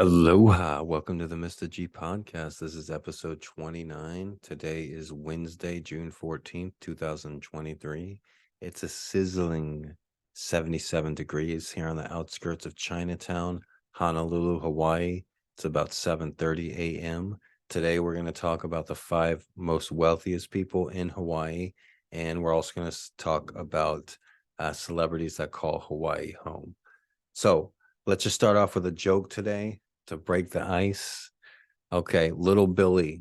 Aloha. Welcome to the Mr.G podcast. This is episode 29. Today is Wednesday, June 14th, 2023. It's a sizzling 77 degrees here on the outskirts of Chinatown, Honolulu, Hawaii. It's about 7:30 a.m. Today we're going to talk about the five most wealthiest people in Hawaii, and we're also going to talk about celebrities that call Hawaii home. So let's just start off with a joke today to break the ice. Okay, little Billy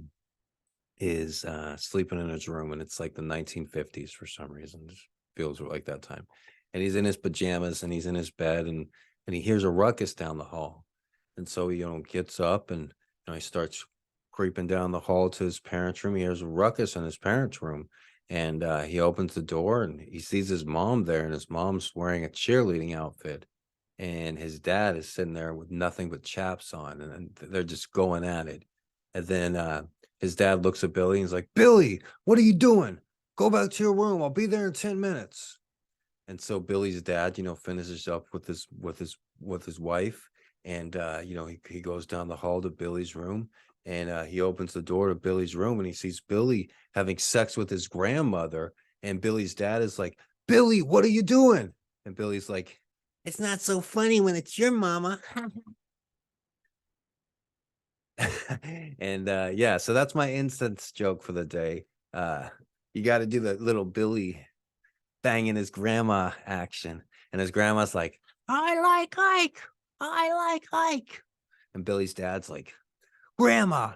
is sleeping in his room, and it's like the 1950s for some reason. It feels like that time. And he's in his pajamas and he's in his bed, and he hears a ruckus down the hall. And so he gets up and he starts creeping down the hall to his parents' room. He hears a ruckus in his parents' room. And he opens the door and he sees his mom there, and his mom's wearing a cheerleading outfit. And his dad is sitting there with nothing but chaps on, and they're just going at it. And then his dad looks at Billy and he's like, "Billy, what are you doing? Go back to your room. I'll be there in 10 minutes." And so Billy's dad, finishes up with his wife, and he goes down the hall to Billy's room, and he opens the door to Billy's room, and he sees Billy having sex with his grandmother. And Billy's dad is like, "Billy, what are you doing?" And Billy's like, "It's not so funny when it's your mama." And yeah, so that's my instance joke for the day. You got to do the little Billy banging his grandma action, and his grandma's like, "I like Ike, I like Ike." And Billy's dad's like, "Grandma,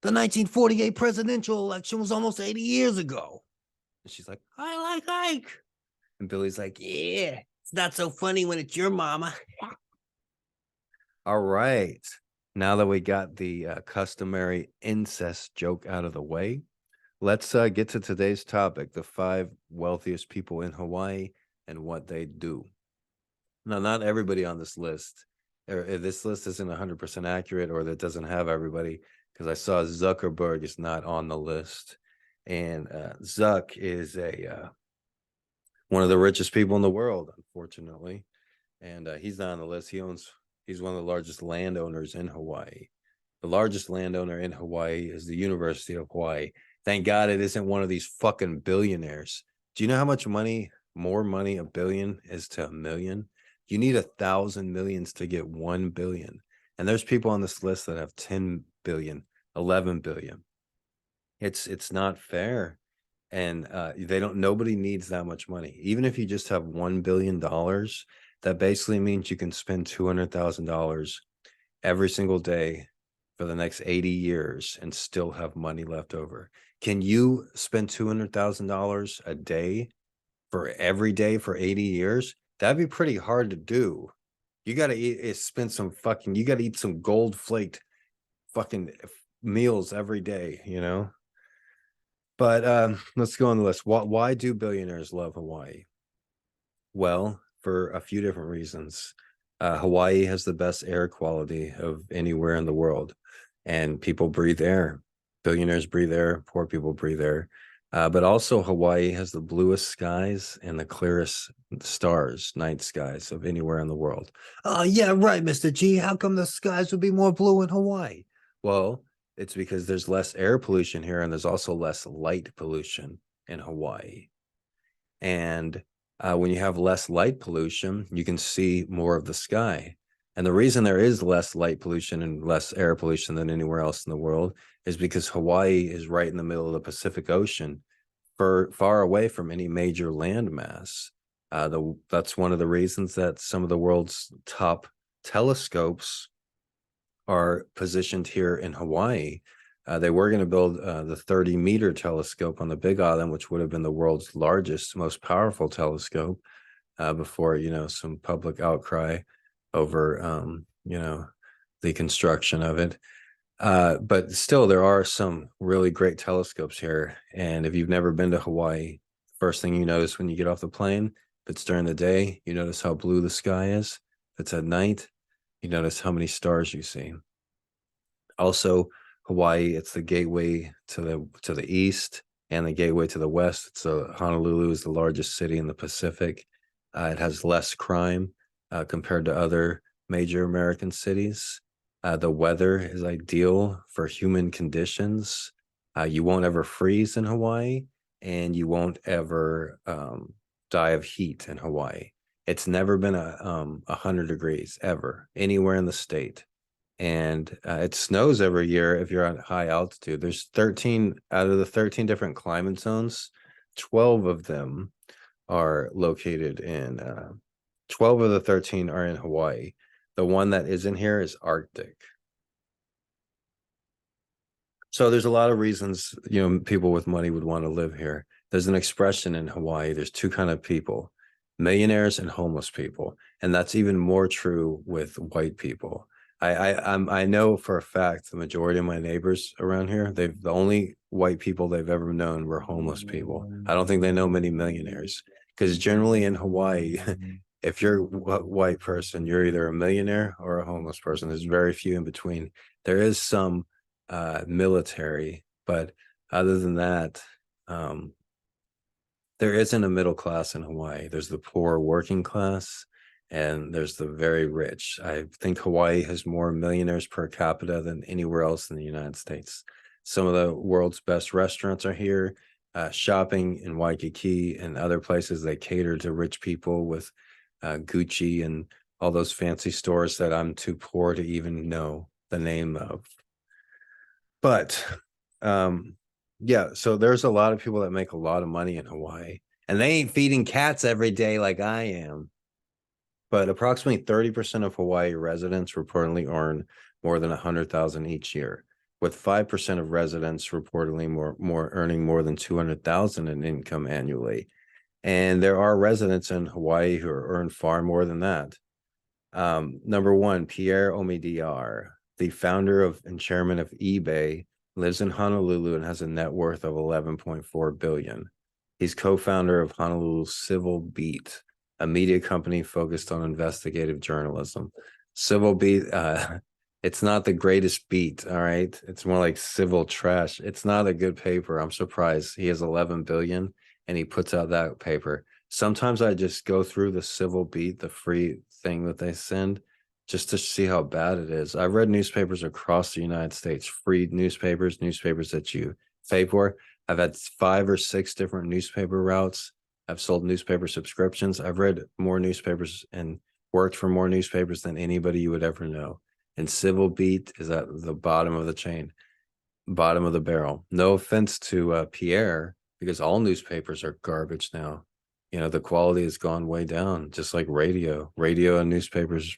the 1948 presidential election was almost 80 years ago." And she's like, "I like Ike." And Billy's like, "Yeah, it's not so funny when it's your mama." All right. Now that we got the customary incest joke out of the way, let's get to today's topic, the five wealthiest people in Hawaii and what they do. Now, not everybody on this list, or if this list isn't 100% accurate, or that doesn't have everybody, because I saw Zuckerberg is not on the list. And Zuck is one of the richest people in the world, unfortunately. And he's not on the list. He's one of the largest landowners in Hawaii. The largest landowner in Hawaii is the University of Hawaii. Thank God it isn't one of these fucking billionaires. Do you know how much more money a billion is to a million? You need 1,000 millions to get 1 billion. And there's people on this list that have 10 billion, 11 billion. It's not fair. And nobody needs that much money. Even if you just have $1 billion, that basically means you can spend $200,000 every single day for the next 80 years and still have money left over. Can you spend $200,000 a day for every day for 80 years? That'd be pretty hard to do. You got to you got to eat some gold flaked fucking meals every day, But let's go on the list. Why do billionaires love Hawaii? Well, for a few different reasons. Hawaii has the best air quality of anywhere in the world, and people breathe air. Billionaires breathe air, poor people breathe air. But also, Hawaii has the bluest skies and the clearest stars, night skies of anywhere in the world. Oh, yeah, right, Mr. G. How come the skies would be more blue in Hawaii? Well, it's because there's less air pollution here, and there's also less light pollution in Hawaii. And when you have less light pollution, you can see more of the sky. And the reason there is less light pollution and less air pollution than anywhere else in the world is because Hawaii is right in the middle of the Pacific Ocean, far away from any major landmass. That's one of the reasons that some of the world's top telescopes are positioned here in Hawaii. They were going to build the 30-meter telescope on the Big Island, which would have been the world's largest, most powerful telescope before, some public outcry over, the construction of it. But still, there are some really great telescopes here. And if you've never been to Hawaii, first thing you notice when you get off the plane, if it's during the day, you notice how blue the sky is. If it's at night, you notice how many stars you see. Also, Hawaii, it's the gateway to the east and the gateway to the west. So Honolulu is the largest city in the Pacific. It has less crime compared to other major American cities. The weather is ideal for human conditions. You won't ever freeze in Hawaii, and you won't ever die of heat in Hawaii. It's never been 100 degrees ever anywhere in the state, and it snows every year if you're at high altitude. There's 13 out of the 13 different climate zones. 12 of them are located in 12 of the 13 are in Hawaii. The one that isn't here is Arctic. So there's a lot of reasons, people with money would want to live here. There's an expression in Hawaii, there's two kind of people, millionaires and homeless people. And that's even more true with white people. I know for a fact the majority of my neighbors around here, the only white people they've ever known were homeless people. I don't think they know many millionaires, because generally in Hawaii, if you're a white person, you're either a millionaire or a homeless person. There's very few in between. There is some military, but other than that, there isn't a middle class in Hawaii. There's the poor working class, and there's the very rich. I think Hawaii has more millionaires per capita than anywhere else in the United States. Some of the world's best restaurants are here. Shopping in Waikiki and other places, they cater to rich people with Gucci and all those fancy stores that I'm too poor to even know the name of. But yeah, so there's a lot of people that make a lot of money in Hawaii, and they ain't feeding cats every day like I am. But approximately 30% of Hawaii residents reportedly earn more than 100,000 each year, with 5% of residents reportedly more earning more than 200,000 in income annually. And there are residents in Hawaii who earn far more than that. Number one, Pierre Omidyar, the founder of and chairman of eBay, lives in Honolulu and has a net worth of 11.4 billion. He's co-founder of Honolulu Civil Beat, a media company focused on investigative journalism. Civil Beat, it's not the greatest beat, all right? It's more like civil trash. It's not a good paper. I'm surprised he has 11 billion and he puts out that paper. Sometimes I just go through the Civil Beat, the free thing that they send, just to see how bad it is. I've read newspapers across the United States, free newspapers that you pay for. I've had 5 or 6 different newspaper routes. I've sold newspaper subscriptions. I've read more newspapers and worked for more newspapers than anybody you would ever know. And Civil Beat is at the bottom of the chain, bottom of the barrel. No offense to Pierre, because all newspapers are garbage now. The quality has gone way down, just like radio. Radio and newspapers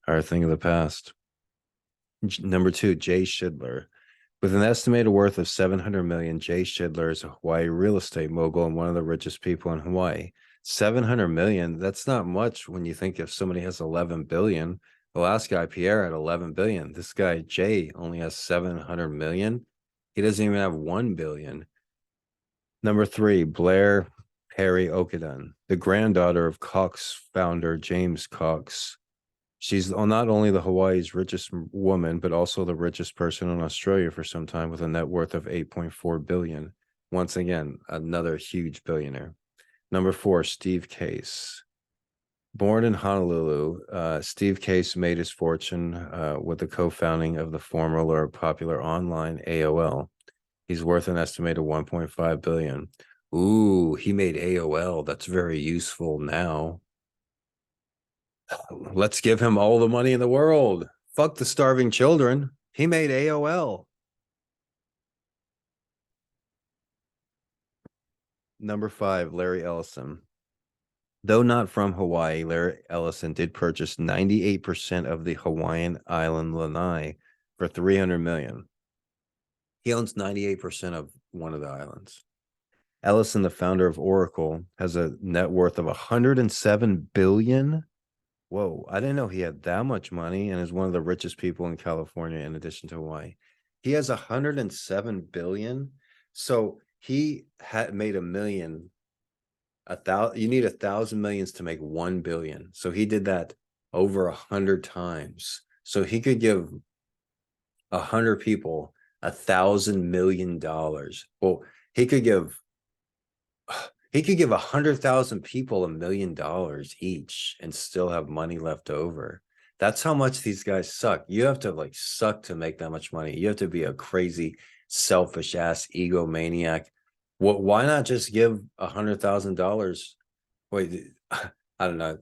are a thing of the past. Number 2, Jay Shidler. With an estimated worth of 700 million, Jay Shidler is a Hawaii real estate mogul and one of the richest people in Hawaii. 700 million, that's not much when you think if somebody has 11 billion. The last guy, Pierre, had 11 billion. This guy, Jay, only has 700 million. He doesn't even have 1 billion. Number 3, Blair Perry Okudun, the granddaughter of Cox founder James Cox. She's not only the Hawaii's richest woman, but also the richest person in Australia for some time, with a net worth of 8.4 billion. Once again, another huge billionaire. Number 4, Steve Case. Born in Honolulu, Steve Case made his fortune with the co-founding of the former popular online AOL. He's worth an estimated 1.5 billion. Ooh, he made AOL. That's very useful now. Let's give him all the money in the world. Fuck the starving children. He made AOL. Number 5, Larry Ellison. Though not from Hawaii, Larry Ellison did purchase 98% of the Hawaiian island Lanai for 300 million. He owns 98% of one of the islands. Ellison, the founder of Oracle, has a net worth of 107 billion. Whoa, I didn't know he had that much money and is one of the richest people in California in addition to Hawaii. He has 107 billion. So he had made a million. You need 1,000 millions to make 1 billion. So he did that over 100 times. So he could give 100 people $1,000 million. Well, he could give 100,000 people $1 million each and still have money left over. That's how much these guys suck. You have to like suck to make that much money. You have to be a crazy, selfish ass egomaniac. What? Why not just give $100,000? Wait, I don't know.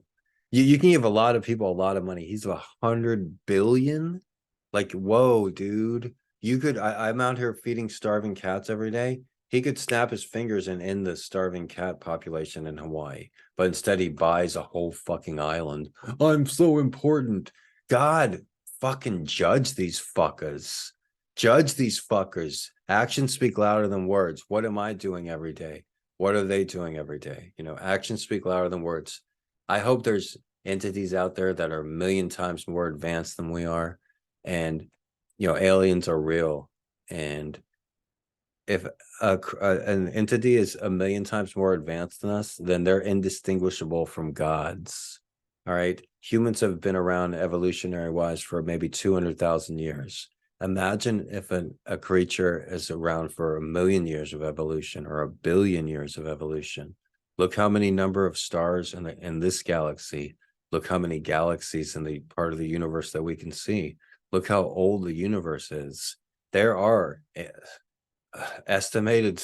You can give a lot of people a lot of money. He's 100 billion. Like, whoa, dude. You could. I'm out here feeding starving cats every day. He could snap his fingers and end the starving cat population in Hawaii, but instead he buys a whole fucking island. I'm so important. God, fucking judge these fuckers. Judge these fuckers. Actions speak louder than words. What am I doing every day? What are they doing every day? Actions speak louder than words. I hope there's entities out there that are a million times more advanced than we are, and aliens are real. And if an entity is a million times more advanced than us, then they're indistinguishable from gods. All right, humans have been around evolutionary wise for maybe 200,000 years. Imagine if a creature is around for 1,000,000 years of evolution or 1 billion years of evolution. Look how many number of stars in this galaxy. Look how many galaxies in the part of the universe that we can see. Look how old the universe is. There are estimated,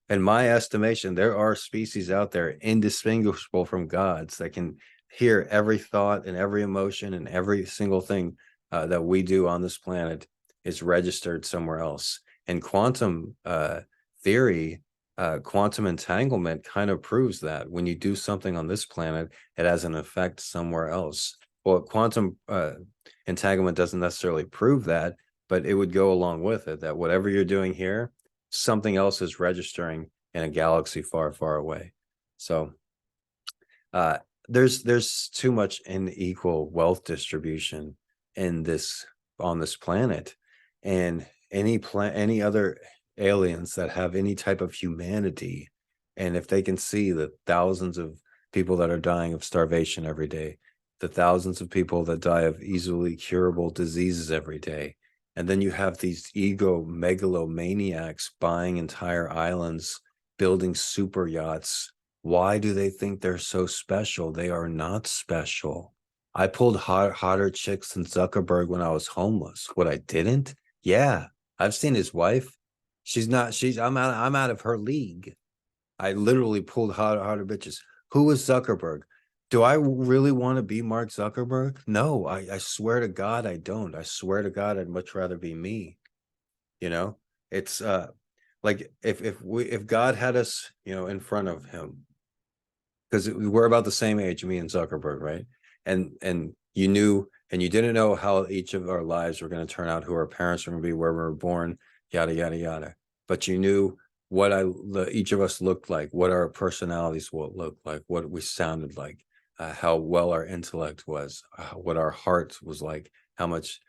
in my estimation, there are species out there indistinguishable from gods that can hear every thought and every emotion and every single thing that we do on this planet is registered somewhere else. And quantum theory, quantum entanglement kind of proves that when you do something on this planet, it has an effect somewhere else. Well, quantum entanglement doesn't necessarily prove that, but it would go along with it, that whatever you're doing here, something else is registering in a galaxy far, far away. So uh, there's too much unequal wealth distribution in this on this planet, and any other aliens that have any type of humanity, and if they can see the thousands of people that are dying of starvation every day, the thousands of people that die of easily curable diseases every day, and then you have these megalomaniacs buying entire islands, building super yachts. Why do they think they're so special? They are not special. I pulled hotter chicks than Zuckerberg when I was homeless. What, I didn't? Yeah, I've seen his wife. I'm out of her league. I literally pulled hotter bitches. Who was Zuckerberg? Do I really want to be Mark Zuckerberg? No, I swear to God, I don't. I swear to God, I'd much rather be me. You know, it's like if God had us, in front of him, because we're about the same age, me and Zuckerberg, right? And you knew, and you didn't know how each of our lives were going to turn out, who our parents were going to be, where we were born, yada yada yada. But you knew what each of us looked like, what our personalities will look like, what we sounded like, how well our intellect was, what our heart was like, how much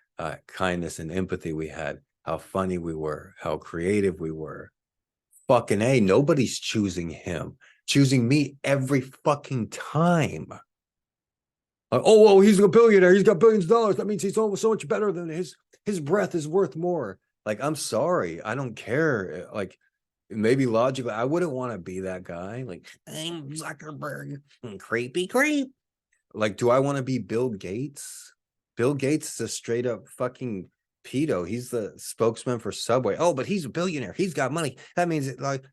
kindness and empathy we had, how funny we were, how creative we were. Fucking A, nobody's choosing him, choosing me every fucking time. Oh, he's a billionaire. He's got billions of dollars. That means he's almost so much better than his breath is worth more. Like, I'm sorry. I don't care. Like, maybe logically, I wouldn't want to be that guy. Like, I'm Zuckerberg, creepy creep. Like, do I want to be Bill Gates? Bill Gates is a straight up fucking pedo. He's the spokesman for Subway. Oh, but he's a billionaire. He's got money. That means like,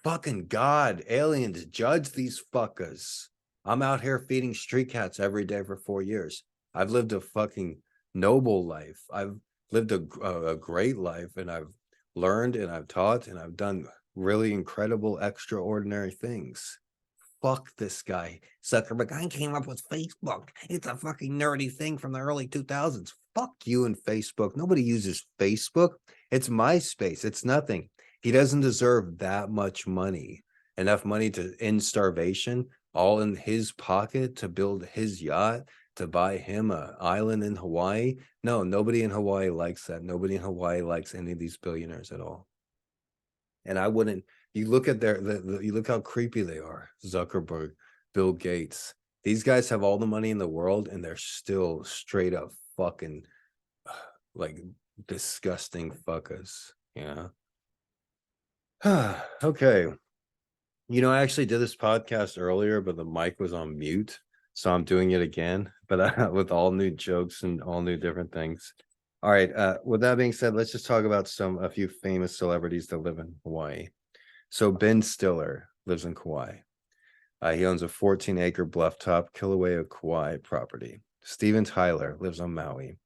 fucking God, aliens, judge these fuckers. I'm out here feeding street cats every day for 4 years. I've lived a fucking noble life. I've lived a great life, and I've learned and I've taught and I've done really incredible, extraordinary things. Fuck this guy. Zuckerberg, I came up with Facebook. It's a fucking nerdy thing from the early 2000s. Fuck you and Facebook. Nobody uses Facebook. It's MySpace. It's nothing. He doesn't deserve that much money. Enough money to end starvation, all in his pocket, to build his yacht, to buy him an island in Hawaii. No, nobody in Hawaii likes that. Nobody in Hawaii likes any of these billionaires at all. And I wouldn't. You look at you look how creepy they are. Zuckerberg, Bill Gates. These guys have all the money in the world, and they're still straight up fucking like disgusting fuckers. Okay. I actually did this podcast earlier, but the mic was on mute. So I'm doing it again, but with all new jokes and all new different things. All right. With that being said, let's just talk about a few famous celebrities that live in Hawaii. So Ben Stiller lives in Kauai. He owns a 14-acre bluff-top Kilauea Kauai property. Steven Tyler lives on Maui.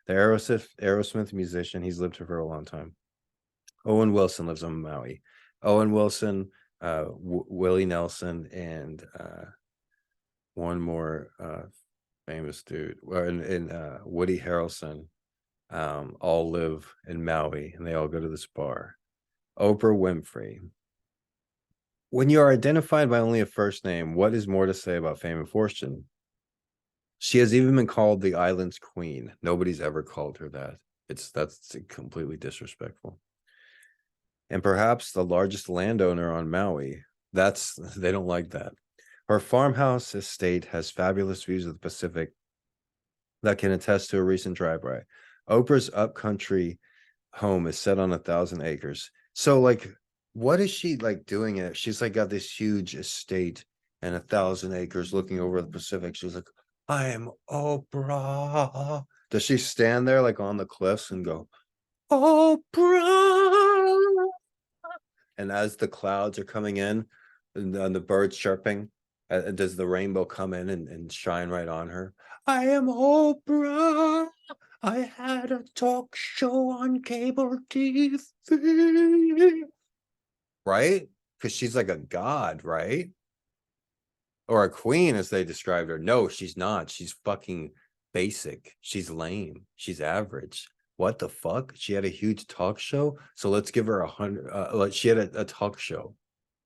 The Aerosmith musician, he's lived here for a long time. Owen Wilson lives on Maui. Owen Wilson, Willie Nelson, and one more famous dude, and Woody Harrelson, all live in Maui, and they all go to this bar. Oprah Winfrey. When you are identified by only a first name, what is more to say about fame and fortune? She has even been called the island's queen. Nobody's ever called her that. That's completely disrespectful. And perhaps the largest landowner on Maui. They don't like that. Her farmhouse estate has fabulous views of the Pacific that can attest to a recent drive-by. Oprah's upcountry home is set on 1,000 acres. So, like, what is she like doing it? She's like got this huge estate and 1,000 acres looking over the Pacific. She's like, I am Oprah. Does she stand there like on the cliffs and go, Oprah? And as the clouds are coming in and the birds chirping, does the rainbow come in and shine right on her? I am Oprah. I had a talk show on cable TV. Right? Because she's like a god, right? Or a queen, as they described her. No, she's not. She's fucking basic. She's lame. She's average. What the fuck? She had a huge talk show. So let's give her 100. She had a talk show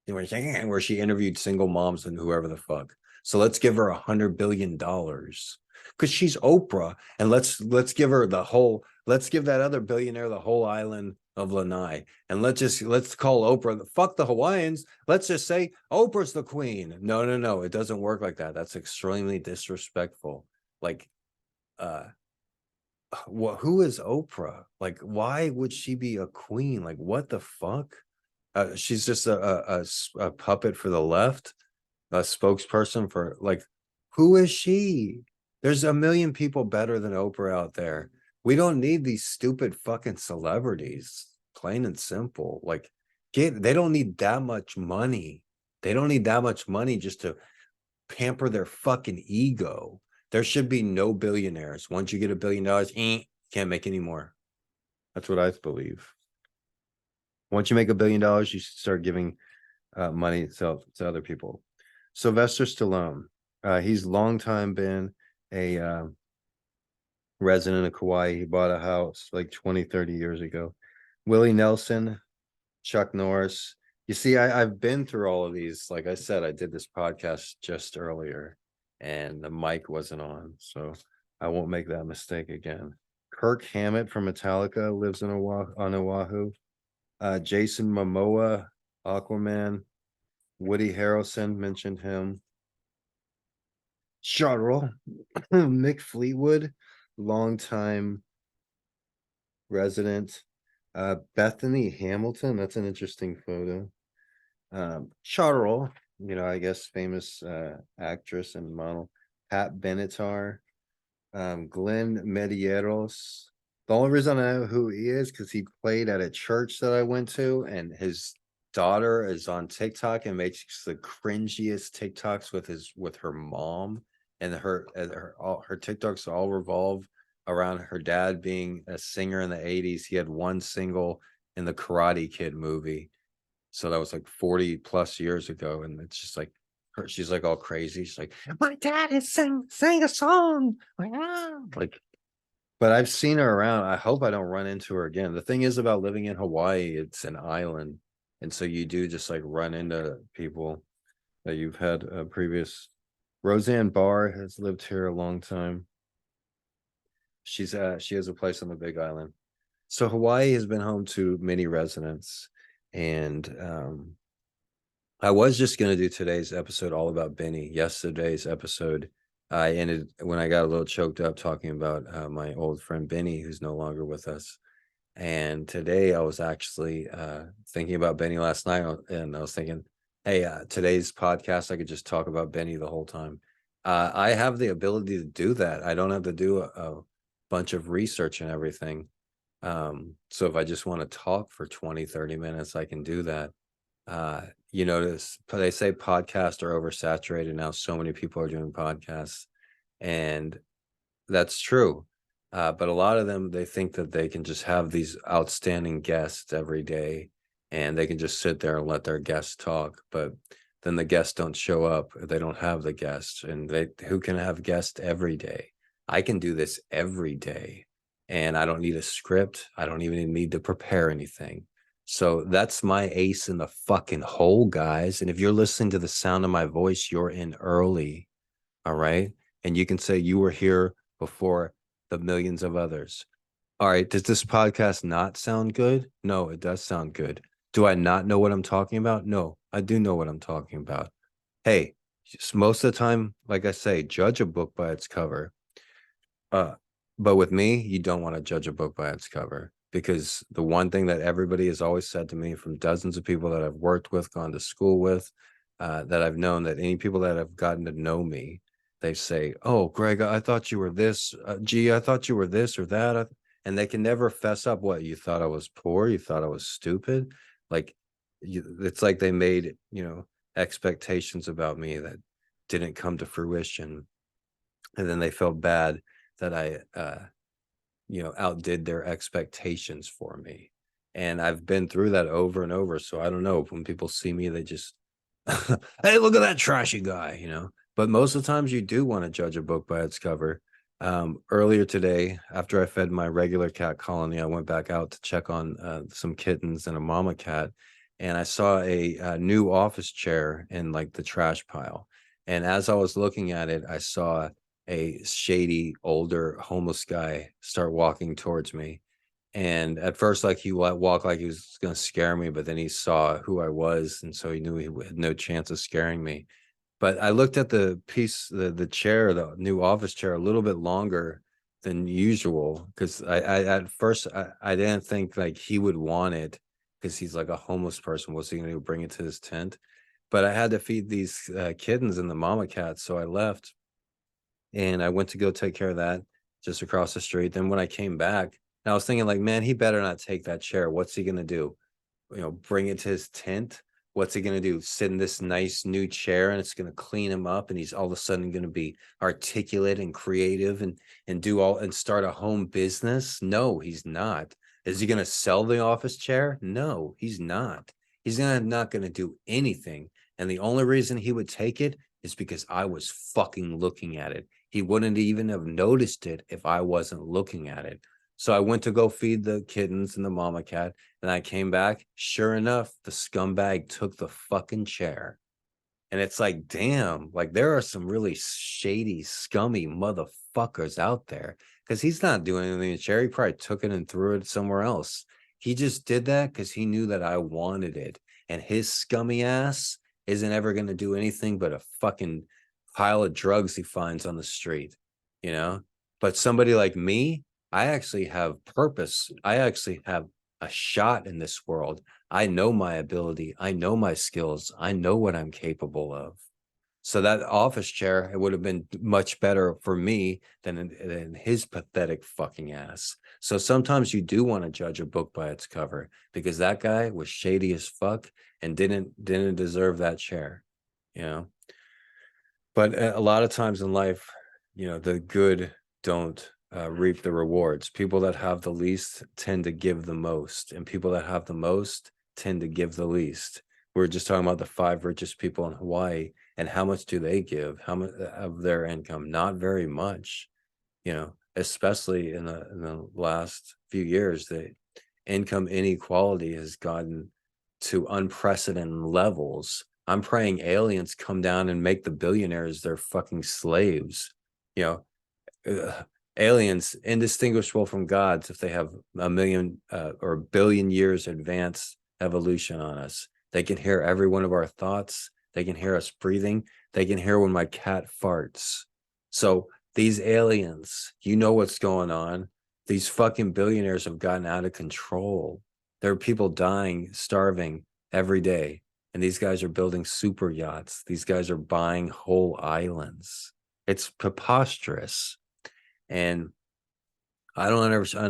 where she interviewed single moms and whoever the fuck. So let's give her $100 billion because she's Oprah, and let's give her the whole. Let's give that other billionaire the whole island of Lanai, and let's call Oprah. Fuck the Hawaiians. Let's just say Oprah's the queen. No, no, no. It doesn't work like that. That's extremely disrespectful. Like, who is Oprah? Like, why would she be a queen? Like, what the fuck? She's just a puppet for the left, a spokesperson for like, who is she? There's a million people better than Oprah out there. We don't need these stupid fucking celebrities, plain and simple. Like, they don't need that much money. They don't need that much money just to pamper their fucking ego. There should be no billionaires. Once you get $1 billion, can't make any more. That's what I believe. Once you make $1 billion, you should start giving money to other people. Sylvester Stallone, he's long time been a resident of Kauai. He bought a house like 20, 30 years ago. Willie Nelson, Chuck Norris. You see, I've been through all of these. Like I said, I did this podcast just earlier and the mic wasn't on. So I won't make that mistake again. Kirk Hammett from Metallica lives on Oahu. Jason Momoa, Aquaman. Woody Harrelson, mentioned him. Cheryl, Mick Fleetwood, longtime resident. Bethany Hamilton, that's an interesting photo. Cheryl, I guess famous actress and model. Pat Benatar, Glenn Medeiros. The only reason I know who he is because he played at a church that I went to, and his daughter is on TikTok and makes the cringiest TikToks with her mom, and her TikToks all revolve around her dad being a singer in the 80s. He had one single in the Karate Kid movie. So that was like 40 plus years ago. And it's just like she's like all crazy. She's like, my dad is sang a song. Like, but I've seen her around. I hope I don't run into her again. The thing is about living in Hawaii, it's an island. And so you do just like run into people that you've had a previous. Roseanne Barr has lived here a long time. She has a place on the Big Island. So Hawaii has been home to many residents. And I was just going to do today's episode all about Benny. Yesterday's episode, I ended when I got a little choked up talking about my old friend Benny, who's no longer with us. And today I was actually thinking about Benny last night, and I was thinking, hey, today's podcast, I could just talk about Benny the whole time. I have the ability to do that. I don't have to do a bunch of research and everything. So if I just want to talk for 20, 30 minutes, I can do that. You notice they say podcasts are oversaturated now. So many people are doing podcasts, and that's true. But a lot of them, they think that they can just have these outstanding guests every day and they can just sit there and let their guests talk. But then the guests don't show up. They don't have the guests. And who can have guests every day? I can do this every day. And I don't need a script. I don't even need to prepare anything. So that's my ace in the fucking hole, guys. And if you're listening to the sound of my voice, you're in early. All right. And you can say you were here before the millions of others. All right. Does this podcast not sound good? No, it does sound good. Do I not know what I'm talking about? No, I do know what I'm talking about. Hey, most of the time, like I say, judge a book by its cover. Uh, but with me, you don't want to judge a book by its cover, because the one thing that everybody has always said to me, from dozens of people that I've worked with, gone to school with, that I've known, that any people that have gotten to know me, they say, "Oh, Greg, I thought you were this. Gee, I thought you were this or that," and they can never fess up. What, you thought I was poor? You thought I was stupid? Like, it's like they made, expectations about me that didn't come to fruition, and then they felt bad that I outdid their expectations for me. And I've been through that over and over. So I don't know, when people see me, they just, hey, look at that trashy guy. But most of the times you do want to judge a book by its cover. Earlier today, after I fed my regular cat colony, I went back out to check on some kittens and a mama cat. And I saw a new office chair in like the trash pile. And as I was looking at it, I saw a shady older homeless guy start walking towards me. And at first, like, he walked like he was going to scare me, but then he saw who I was, and so he knew he had no chance of scaring me. But I looked at the piece, the chair, the new office chair, a little bit longer than usual, because I at first I didn't think like he would want it, because he's like a homeless person. Was he going to bring it to his tent? But I had to feed these kittens and the mama cat, so I left and I went to go take care of that just across the street. Then when I came back, and I was thinking like, man, he better not take that chair. What's he gonna do? Bring it to his tent? What's he gonna do? Sit in this nice new chair and it's gonna clean him up, and he's all of a sudden gonna be articulate and creative and do all and start a home business? No, he's not. Is he gonna sell the office chair? No, he's not. He's not gonna do anything. And the only reason he would take it is because I was fucking looking at it. He wouldn't even have noticed it if I wasn't looking at it. So I went to go feed the kittens and the mama cat, and I came back. Sure enough, the scumbag took the fucking chair. And it's like, damn, like there are some really shady, scummy motherfuckers out there, because he's not doing anything to the chair. He probably took it and threw it somewhere else. He just did that because he knew that I wanted it. And his scummy ass isn't ever going to do anything but a fucking pile of drugs he finds on the street, you know? But somebody like me, I actually have purpose. I actually have a shot in this world. I know my ability. I know my skills. I know what I'm capable of. So that office chair, it would have been much better for me than his pathetic fucking ass. So sometimes you do want to judge a book by its cover, because that guy was shady as fuck and didn't deserve that chair, you know. But a lot of times in life, the good don't reap the rewards. People that have the least tend to give the most, and people that have the most tend to give the least. We are just talking about the 5 richest people in Hawaii, and how much do they give? How much of their income? Not very much, especially in the last few years. The income inequality has gotten to unprecedented levels. I'm praying aliens come down and make the billionaires their fucking slaves. You Aliens indistinguishable from gods if they have a million or a billion years advanced evolution on us. They can hear every one of our thoughts. They can hear us breathing. They can hear when my cat farts. So these aliens, what's going on. These fucking billionaires have gotten out of control. There are people dying, starving every day. And these guys are building super yachts. These guys are buying whole islands. It's preposterous. And I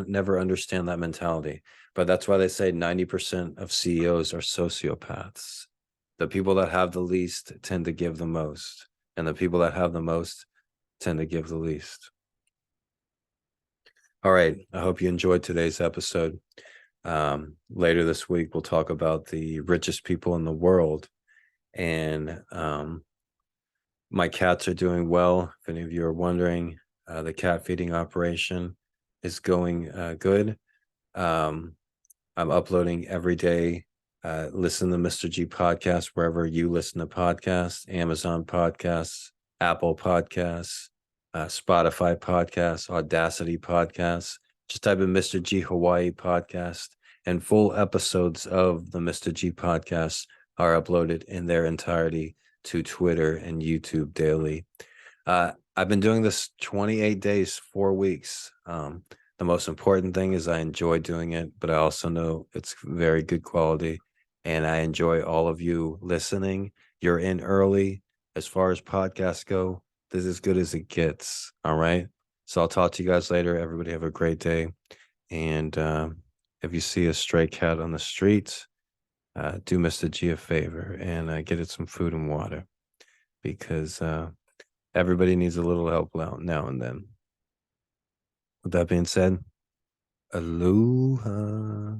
never understand that mentality. But that's why they say 90% of CEOs are sociopaths. The people that have the least tend to give the most, and the people that have the most tend to give the least. All right. I hope you enjoyed today's episode. Later this week, we'll talk about the richest people in the world. And my cats are doing well. If any of you are wondering, the cat feeding operation is going good. Um, I'm uploading every day. Listen to Mr.G podcast wherever you listen to podcasts, Amazon podcasts, Apple podcasts, Spotify podcasts, Audacity podcasts. Just type in Mr.G Hawaii podcast, and full episodes of the Mr.G podcast are uploaded in their entirety to Twitter and YouTube daily. I've been doing this 28 days, 4 weeks. The most important thing is I enjoy doing it, but I also know it's very good quality. And I enjoy all of you listening. You're in early. As far as podcasts go, this is as good as it gets. All right. So I'll talk to you guys later. Everybody have a great day. And if you see a stray cat on the streets, do Mr. G a favor and get it some food and water, because everybody needs a little help now and then. With that being said, aloha.